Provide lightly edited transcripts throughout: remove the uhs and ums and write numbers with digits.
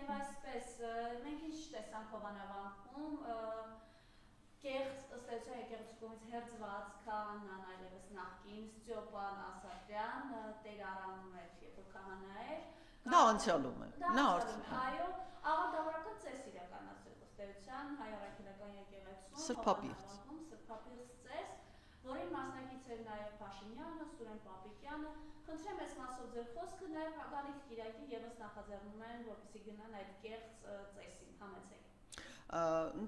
Եվ այսպես, մենք ինչ տեսանք Հովանավանքում, կեղծ ըստ էության եկեղեցու կողմից հերձված քահանան այլևս նախկին Ստյոպան Ասատրյան, Տեր Արամն էր, երբ քահանա էր։ Դա անցյալում է։ Այո, աղանդավորական ծես իրականացրել ըստ էության հայ առաքելական եկեղեցում, Սրբապիղծ ծես, որին մասնակից էր նաև Փաշինյանը, Սուրեն Պապիկյանը։ Խնդրեմ ես մասով ձեր խոսքը նաև Գալիք Կիրակի եւս նախաձեռնում են, որպեսզի գնան այդ կեղծ ծեսին, համեցեք։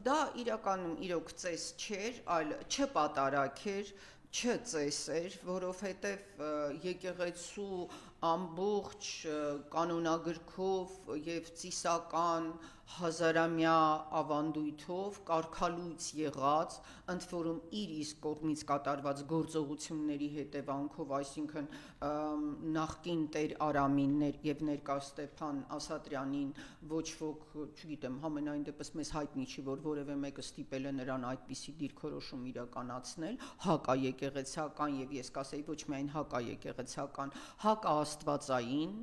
Դա իրականում իրոք ծես չէր, այլ չպատարակ էր, չծես էր, որովհետև եկեղեցու ամբողջ կանոնագրքով եւ ծիսական հազարամյա ավանդույթով կարգալույծ եղած, ընդ որում իր իսկ կողմից կատարված գործողությունների հետևանքով, այսինքն նախկին Տեր Արամին եւ ներկա Ստեփան Ասատրյանին ոչ ոք, չգիտեմ, համենայն դեպս մեզ հայտնի չի, որ որևէ մեկը ստիպել է նրան այդպիսի դիրքորոշում իրականացնել, հակաեկեղեցական եւ ես կասեի ոչ միայն հակաեկեղեցական, հակաաստվածային,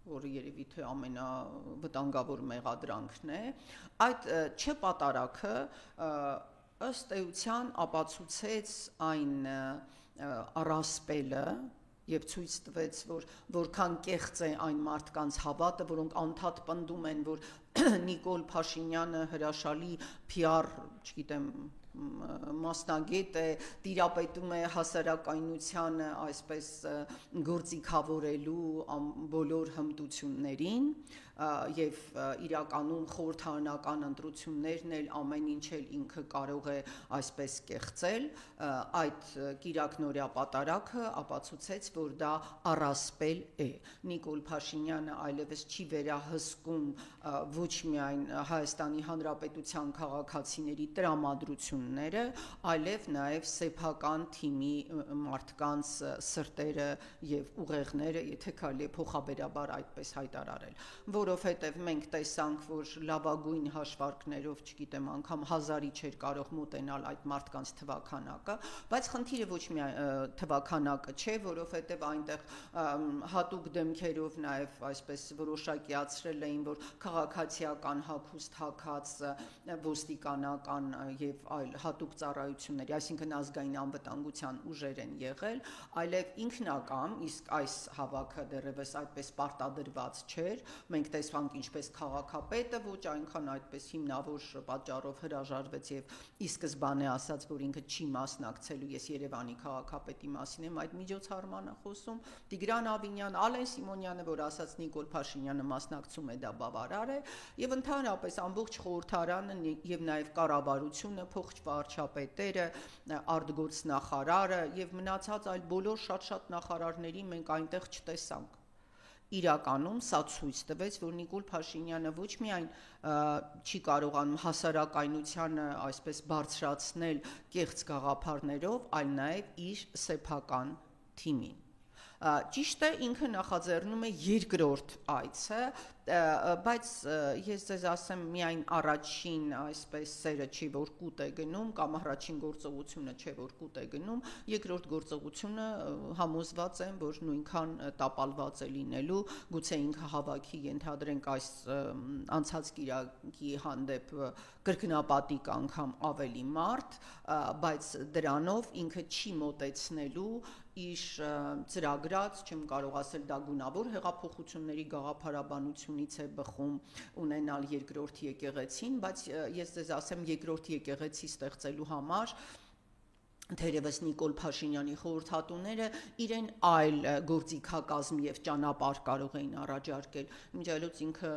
որը երևի թե ամենավտանգավոր մեղադրանքն է, այդ չպատարակը ըստ էության ապացուցեց այն առասպելը եւ ցույց տվեց, որ որքան կեղծ է այն մարդկանց հավատը, որոնք անդադ պնդում են, որ Նիկոլ Փաշինյանը հրաշալի PR, չգիտեմ, մասնագետ է, տիրապետում է հասարակայնությանը այսպես գործիքավորելու բոլոր հմտություններին եւ իրականում խորհրդարանական ընտրություններն էլ ամեն ինչ էլ ինքը կարող է այսպես կեղծել, այդ կիրակնորյա պատարակը ապացուցեց, որ դա առասպել է։ Նիկոլ Փաշինյանը այլևս չի վերահսկում ոչ միայն Հայաստանի Հանրապետության քաղաքացիների տրամադրությունները, այլև նաև սեփական թիմի մարդկանց սրտերը եւ ուղեղները, եթե կարելի է փոխաբերաբար այդպես հայտարարել, որովհետեւ մենք տեսանք, որ լավագույն հաշվարկներով, չգիտեմ, անգամ 1000-ի չէր կարող մոտենալ այդ մարդկանց թվաքանակը, բայց խնդիրը ոչ միայն թվաքանակը չէ, որովհետեւ այնտեղ հատուկ դեմքերով նաև այսպես որոշակիացրել էին, որ քաղաքացիական հագուստ հագած ոստիկանական եւ այլ հատուկ ծառայությունների, այսինքն ազգային անվտանգության ուժեր են եղել, այլև ինքնական, իսկ այս հավաքը դեռևս այդպես պարտադրված չէր, մենք տեսանք ինչպես քաղաքապետը ոչ այնքան այդպես հիմնավոր պատճառով հրաժարվեց եւ ի սկզբանե ասաց, որ ինքը չի մասնակցելու, ես Երևանի քաղաքապետի մասին եմ այդ միջոցառմանը խոսում, Տիգրան Ավինյան, Ալեն Սիմոնյանը, որ ասաց Նիկոլ Փաշինյանը մասնակցում է, դա բավարար է, եւ ընդհանրապես ամբողջ խորհրդարանը եւ նաեւ կառավարությունը, փոխվարչապետերը, արտգործնախարարը եւ մնացած այլ բոլոր շատ նախարարների մենք այնտեղ չտեսանք։ Իրականում սա ցույց տվեց, որ Նիկոլ Փաշինյանը ոչ միայն չի կարողանում հասարակայնությանը այսպես բարձրացնել կեղծ գաղափարներով, այլ նաև իր սեփական թիմին։ Ճիշտ է, ինքը նախաձեռնում է երկրորդ այցը, բայց ես ձեզ ասեմ միայն առաջին այսպես սերը չի, որ կուտ է գնում, կամ առաջին գործողությունը չէ, որ կուտ է գնում, երկրորդ գործողությունը համոզված եմ, որ նույնքան տապալված է լինելու, գուցե ինքը հավաքի ենթադրենք այս անցած կիրակի հանդեպ կրկնապատիկ անգամ ավելի մարդ, բայց դրանով ինքը չի մոտեցնելու իր ծրագրած, չեմ կարող ասել դա գունավոր հեղափոխությունների գաղափարաբանությունից է բխում ունենալ երկրորդ եկեղեցին, բայց ես ձեզ ասեմ երկրորդ եկեղեցի ստեղծելու համար թերևս Նիկոլ Փաշինյանի խորհրդատուները իրեն այլ գործիքակազմ եւ ճանապարհ կարող էին առաջարկել, մինչայլոց ինքը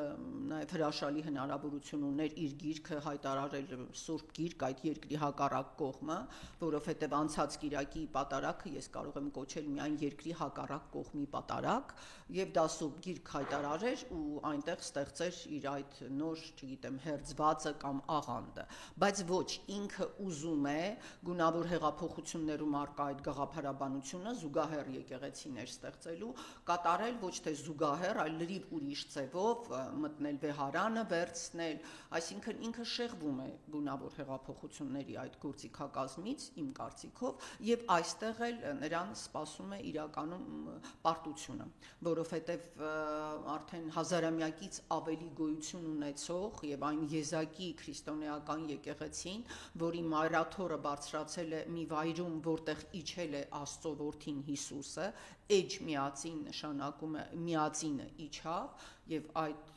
նաեւ հրաշալի հնարավորություն ուներ իր գիրքը հայտարարել Սուրբ Գիրք, այդ երկրի հակառակ կողմը, որովհետեւ անցած կիրակի պատարակը ես կարող եմ կոչել միայն երկրի հակառակ կողմի պատարակ, եւ դա Սուրբ Գիրք հայտարարեր ու այնտեղ ստեղծեր իր այդ նոր, չգիտեմ, հերձվածը կամ աղանդը, բայց ոչ ինքը ուզում է գունավոր հեղափոխ հեղափոխություններում արկա այդ գաղափարաբանությունը զուգահեռ եկեղեցիներ ստեղծելու, կատարել ոչ թե զուգահեռ, այլ լրիվ ուրիշ ձևով մտնել վեհարանը, վերցնել, այսինքն ինքը շեղվում է գունավոր հեղափոխությունների այդ գործիքակազմից, իմ կարծիքով, եւ այստեղ էլ նրան սպասում է իրականում պարտությունը, որովհետեւ արդեն հազարամյակից ավելի գոյություն ունեցող եւ այն եզակի քրիստոնեական եկեղեցին, որի մայրաթորը բարձրացել է մի վայրում, որտեղ իջել է Աստծո որդին Հիսուսը, էջ միածին նշանակում է միածինը իջավ եւ այդ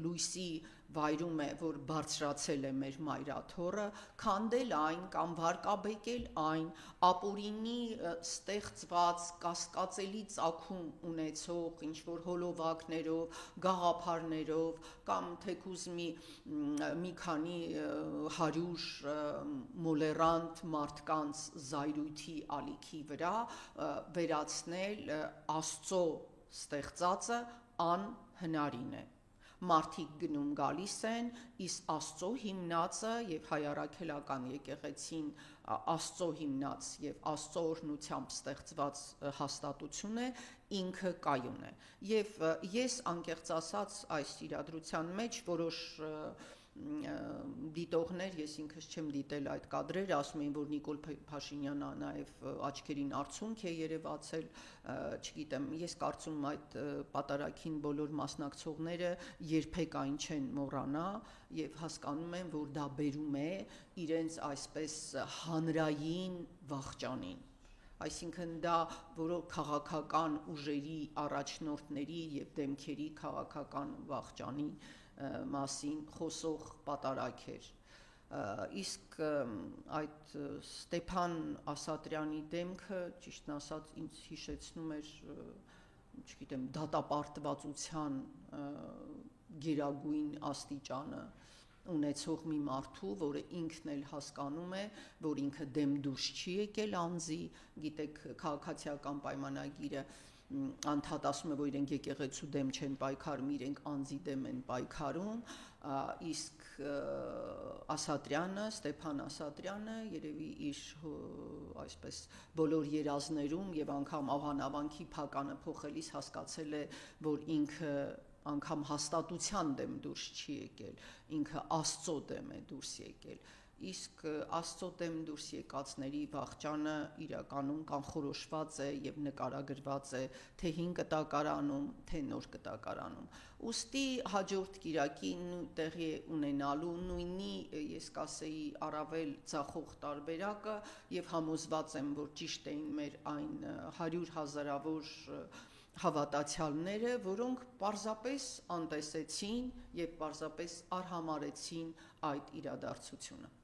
լույսի վայրում է, որ բարձրացել է մեր մայրաթորը, քանդել այն կամ վարկաբեկել այն ապօրինի ստեղծված կասկածելի ծագում ունեցող ինչ որ հոլովակներով, գաղափարներով կամ թեկուզ մի քանի 100 մոլերանտ մարդկանց զայրույթի ալիքի վրա վերացնել Աստծո ստեղծածը անհնարին է։ Մարդիկ գնում գալիս են, իսկ Աստծո հիմնածը եւ հայ առաքելական եկեղեցին Աստծո հիմնած եւ Աստծո օրհնությամբ ստեղծված հաստատություն է, ինքը կայուն է։ Եվ ես անկեղծ ասած այս իրադրության մեջ որոշ դիտողներ, ես ինքս չեմ դիտել այդ կադրերը, ասում էին, որ Նիկոլ Փաշինյանը նաև աչքերին արցունք է երևացել, չգիտեմ, ես կարծում եմ այդ պատարագին բոլոր մասնակցողները երբեք այն չեն մոռանա եւ հասկանում են, որ դա բերում է իրենց այսպես հանրային վախճանին։ Այսինքն դա որոշ քաղաքական ուժերի առաջնորդների եւ դեմքերի քաղաքական վախճանի մասին խոսող պատարագ էր։ Իսկ այդ Ստեփան Ասատրյանի դեմքը, ճիշտն ասած, ինձ հիշեցնում էր, չգիտեմ, դատապարտվածության գերագույն աստիճանը ունեցող մի մարդու, որը ինքն էլ հասկանում է, որ ինքը դեմ դուրս չի եկել անձի, գիտեք, քաղաքացիական պայմանագիրը անդհատացնում է, որ իրենք եկեղեցու դեմ չեն պայքարում, իրենք անձի դեմ են պայքարում, իսկ Ասատրյանը, Ստեփան Ասատրյանը երևի իր այսպես բոլոր երազներում եւ անգամ ահանավանքի փականը փոխելիս հասկացել է, որ ինքը անգամ հաստատության դեմ դուրս չի եկել, ինքը Աստծո դեմ է դուրս եկել, իսկ Աստծո դեմ դուրս եկածների վախճանը իրականում կանխորոշված է եւ նկարագրված է թե հին կտակարանում, թե նոր կտակարանում։ Ուստի հաջորդ կիրակին տեղի ունենալու նույնի, ես կասեի, առավել ձախող տարբերակը եւ համոզված եմ, որ ճիշտ էին մեր այն 100 հազարավոր հավատացյալները, որոնք պարզապես անտեսեցին եւ պարզապես արհամարեցին այդ իրադարձությունը։